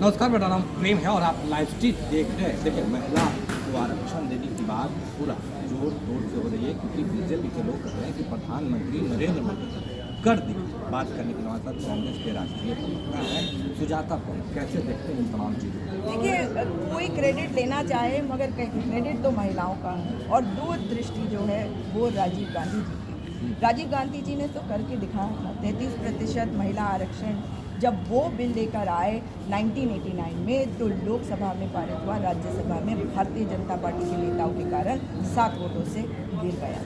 नमस्कार, मेरा नाम प्रेम है और आप लाइव स्ट्रीट देख रहे हैं। देखिए, महिला को आरक्षण देने की बात पूरा जोर तोड़ से हो रही है, क्योंकि बीजेपी के लोग कह रहे हैं कि प्रधानमंत्री नरेंद्र मोदी कर दी। बात करने के बाद कांग्रेस के राष्ट्रीय प्रवक्ता है सुजाता पवार, कैसे देखते हैं इन तमाम चीज़ों को? देखिए, कोई क्रेडिट लेना चाहे मगर क्रेडिट तो महिलाओं का है और दूरदृष्टि जो है वो राजीव गांधी जी की। राजीव गांधी जी ने तो करके दिखाया था। 33% महिला आरक्षण जब वो बिल लेकर आए 1989 में, तो लोकसभा में पारित हुआ, राज्यसभा में भारतीय जनता पार्टी के नेताओं के कारण 7 वोटों से गिर गया।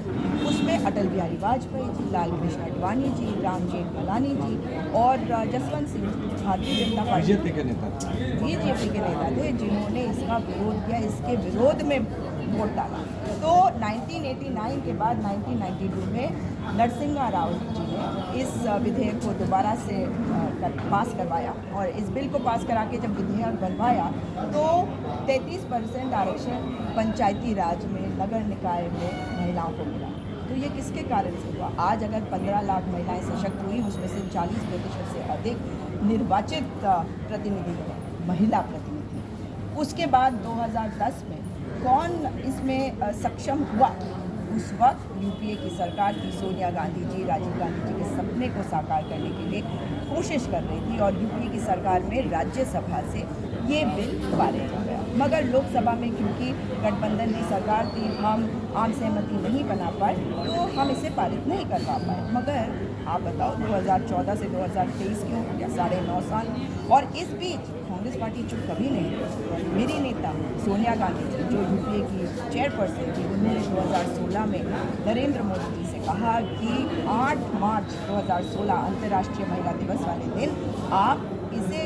उसमें अटल बिहारी वाजपेयी जी, लाल कृष्ण आडवाणी जी, राम जेठमलानी जी और जसवंत सिंह भारतीय जनता पार्टी बीजेपी के नेता थे जिन्होंने इसका विरोध किया, इसके विरोध में वोट डाला। तो 1989 के बाद 1992 में नरसिम्हा राव जी ने इस विधेयक को दोबारा से पास करवाया और इस बिल को पास करा के जब विधेयक बनवाया तो 33% आरक्षण पंचायती राज में, नगर निकाय में महिलाओं को मिला। तो ये किसके कारण से हुआ? आज अगर 15 लाख महिलाएं सशक्त हुई, उसमें से 40% से अधिक निर्वाचित प्रतिनिधि हैं, महिला प्रतिनिधि। उसके बाद 2010 में कौन इसमें सक्षम हुआ? उस वक्त यूपीए की सरकार थी। सोनिया गांधी जी राजीव गांधी जी के सपने को साकार करने के लिए कोशिश कर रही थी और यूपीए की सरकार में राज्यसभा से ये बिल पारित हो गया। मगर लोकसभा में क्योंकि गठबंधन की सरकार थी, हम आम सहमति नहीं बना पाए, तो हम इसे पारित नहीं करवा पाए। मगर आप बताओ, 2014 से 2023 क्यों हो गया? 9.5 साल। और इस बीच कांग्रेस पार्टी चुप कभी नहीं रही। मेरी नेता सोनिया गांधी जी, जो यूपीए की चेयरपर्सन थी, उन्होंने 2016 में नरेंद्र मोदी जी से कहा कि 8 मार्च 2016 अंतर्राष्ट्रीय महिला दिवस वाले दिन आप इसे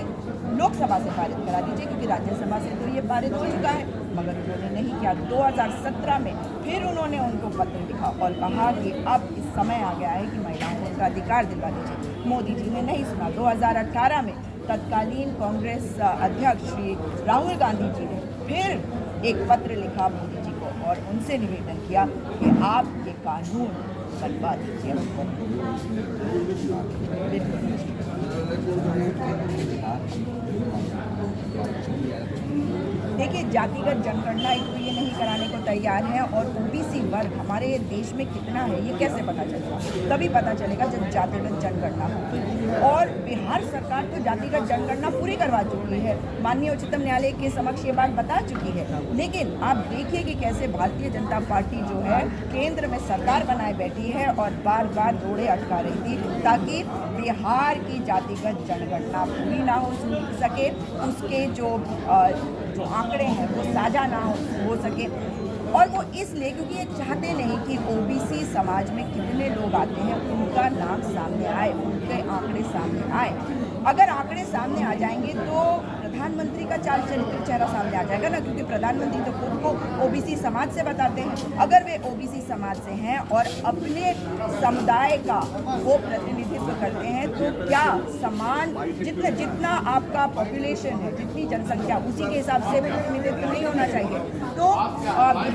लोकसभा से पारित करा दीजिए, क्योंकि राज्यसभा से तो ये पारित हो चुका है। मगर उन्होंने नहीं किया। 2017 में फिर उन्होंने उनको पत्र लिखा और कहा कि अब इस समय आ गया है कि महिलाओं को उनका अधिकार दिलवा दीजिए। मोदी जी ने नहीं सुना। 2018 में तत्कालीन कांग्रेस अध्यक्ष श्री राहुल गांधी जी ने फिर एक पत्र लिखा मोदी जी को और उनसे निवेदन किया कि आप ये कानून बनवा दीजिए। देखिए, जातिगत जनगणना एक तो ये नहीं कराने को तैयार है और ओबीसी वर्ग हमारे देश में कितना है ये कैसे पता चलेगा? तभी पता चलेगा जब जातिगत जनगणना होगी। और बिहार सरकार तो जातिगत जनगणना पूरी करवा चुकी है, माननीय उच्चतम न्यायालय के समक्ष ये बात बता चुकी है। लेकिन आप देखिए कि कैसे भारतीय जनता पार्टी जो है केंद्र में सरकार बनाए बैठी है और बार बार रोड़े अटका रही थी ताकि बिहार की जातिगत जनगणना पूरी ना हो सके, उसके जो आंकड़े हैं वो साझा ना हो सके। और वो इसलिए क्योंकि ये चाहते नहीं कि ओबीसी समाज में कितने लोग आते हैं उनका नाम सामने आए, उनके आंकड़े सामने आए। अगर आंकड़े सामने आ जाएंगे तो प्रधानमंत्री का चाल चरित्र चेहरा सामने आ जाएगा ना, क्योंकि प्रधानमंत्री तो खुद को ओबीसी समाज से बताते हैं। अगर वे ओबीसी समाज से हैं और अपने समुदाय का वो प्रतिनिधित्व करते हैं तो क्या समान जितना आपका पॉपुलेशन है, जितनी जनसंख्या, उसी के हिसाब से प्रतिनिधित्व नहीं होना चाहिए? तो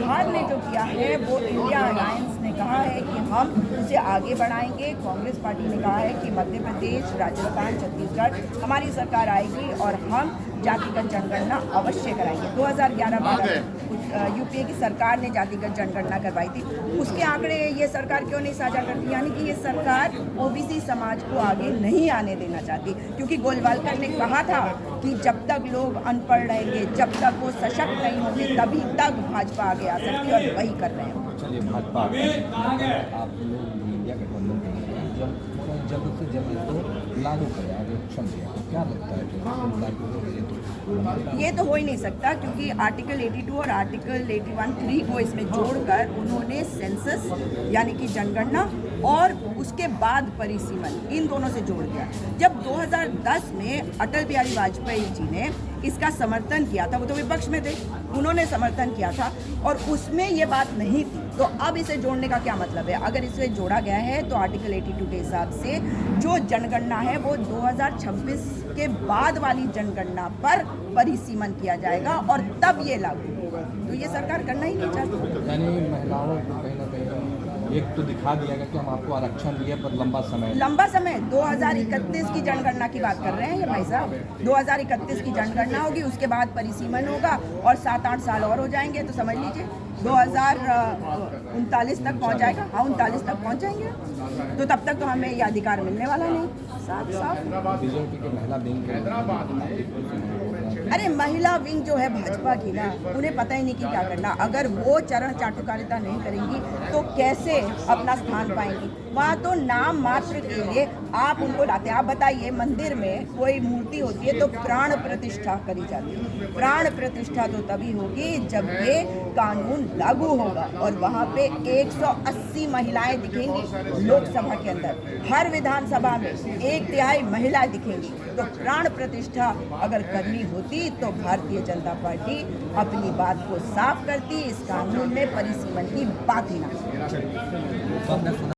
बिहार ने जो किया है वो इंडिया अलायंस ने कहा है कि हम उसे आगे बढ़ाएंगे। कांग्रेस पार्टी ने कहा है कि मध्य प्रदेश, राजस्थान, छत्तीसगढ़ हमारी सरकार आएगी और हम जातिगत जनगणना अवश्य कराएंगे। 2011-12 यूपीए की सरकार ने जातिगत जनगणना करवाई थी, उसके आंकड़े ये सरकार क्यों नहीं साझा करती? यानी कि ये सरकार ओबीसी समाज को आगे नहीं आने देना चाहती, क्योंकि गोलवालकर ने कहा था कि जब तक लोग अनपढ़ रहेंगे, जब तक वो सशक्त नहीं होंगे, तभी तक भाजपा आगे आ सकती है और वही कर रहे हैं। चलिए, भाजपा आप लोग इंडिया गठबंधन करेंगे, जल्द से जल्द इसको लागू करें, आरक्षण दिया, तो क्या लगता है ये तो हो ही नहीं सकता, क्योंकि आर्टिकल 82 और आर्टिकल 81(3) को इसमें जोड़कर उन्होंने सेंसस यानी कि जनगणना और उसके बाद परिसीमन, इन दोनों से जोड़ दिया। जब 2010 में अटल बिहारी वाजपेयी जी ने इसका समर्थन किया था, वो तो विपक्ष में थे, उन्होंने समर्थन किया था और उसमें ये बात नहीं थी। तो अब इसे जोड़ने का क्या मतलब है? अगर इसे जोड़ा गया है तो आर्टिकल 82 के हिसाब से जो जनगणना है वो 2026 के बाद वाली जनगणना पर परिसीमन किया जाएगा और तब ये लागू होगा। तो ये सरकार करना ही नहीं चाहती। यानी महिलाओं को कहीं ना कहीं एक तो दिखा दिया गया कि हम आपको आरक्षण दिए पर लंबा समय लंबा समय 2031 की जनगणना की बात कर रहे हैं ये भाई साहब। 2031 की जनगणना होगी, उसके बाद परिसीमन होगा और 7-8 साल और हो जाएंगे, तो समझ लीजिए 2039 तक पहुंच जाएगा। हाँ, 39 तक पहुंच जाएंगे, तो तब तक तो हमें ये अधिकार मिलने वाला नहीं। साफ साफ बीजेपी के महिला विंग अरे महिला विंग जो है भाजपा की ना, उन्हें पता ही नहीं कि क्या करना। अगर वो चरण चाटुकारिता नहीं करेंगी तो कैसे अपना स्थान पाएंगी? वहाँ तो नाम मात्र के लिए आप उनको लाते हैं। आप बताइए, मंदिर में कोई मूर्ति होती है तो प्राण प्रतिष्ठा करी जाती है। प्राण प्रतिष्ठा तो तभी होगी जब ये कानून लागू होगा और वहाँ पे 180 महिलाएं दिखेंगी लोकसभा के अंदर। हर विधानसभा में 1/3 महिलाएं दिखेंगी। तो प्राण प्रतिष्ठा अगर करनी होती तो भारतीय जनता पार्टी अपनी बात को साफ करती, इस कानून में परिसीमन की बात ही ना करती।